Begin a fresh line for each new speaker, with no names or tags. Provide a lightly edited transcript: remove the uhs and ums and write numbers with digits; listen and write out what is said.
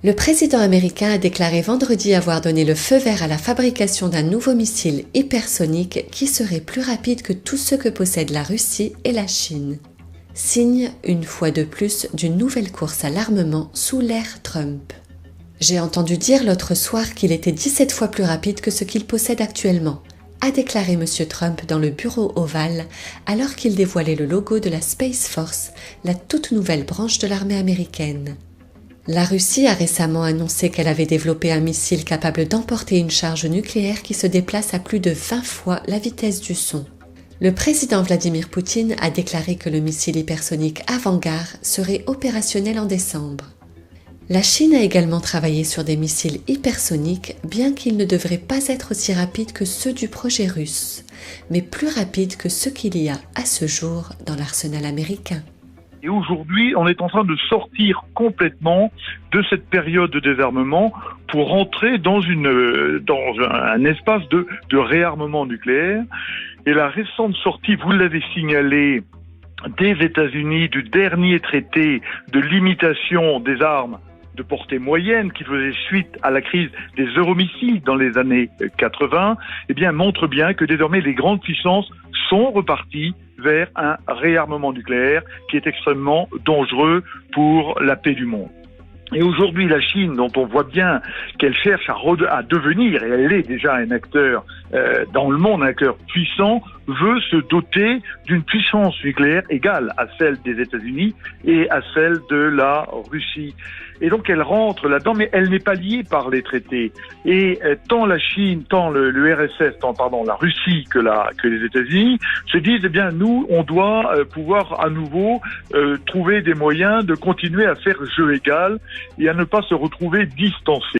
Le président américain a déclaré vendredi avoir donné le feu vert à la fabrication d'un nouveau missile hypersonique qui serait plus rapide que tous ceux que possèdent la Russie et la Chine. Signe, une fois de plus, d'une nouvelle course à l'armement sous l'ère Trump. J'ai entendu dire l'autre soir qu'il était 17 fois plus rapide que ce qu'il possède actuellement, a déclaré M. Trump dans le bureau ovale alors qu'il dévoilait le logo de la Space Force, la toute nouvelle branche de l'armée américaine. La Russie a récemment annoncé qu'elle avait développé un missile capable d'emporter une charge nucléaire qui se déplace à plus de 20 fois la vitesse du son. Le président Vladimir Poutine a déclaré que le missile hypersonique Avangard serait opérationnel en décembre. La Chine a également travaillé sur des missiles hypersoniques, bien qu'ils ne devraient pas être aussi rapides que ceux du projet russe, mais plus rapides que ceux qu'il y a à ce jour dans l'arsenal américain.
Et aujourd'hui, on est en train de sortir complètement de cette période de désarmement pour rentrer dans un espace de réarmement nucléaire. Et la récente sortie, vous l'avez signalé, des États-Unis du dernier traité de limitation des armes de portée moyenne qui faisait suite à la crise des euromissiles dans les années 80, montre bien que désormais les grandes puissances sont reparties vers un réarmement nucléaire qui est extrêmement dangereux pour la paix du monde. Et aujourd'hui, la Chine, dont on voit bien qu'elle cherche à devenir, et elle est déjà un acteur dans le monde, un acteur puissant, veut se doter d'une puissance nucléaire égale à celle des États-Unis et à celle de la Russie. Et donc elle rentre là-dedans, mais elle n'est pas liée par les traités. Et tant la Chine, tant le RSS, la Russie que les États-Unis se disent, nous, on doit pouvoir à nouveau trouver des moyens de continuer à faire jeu égal et à ne pas se retrouver distancés.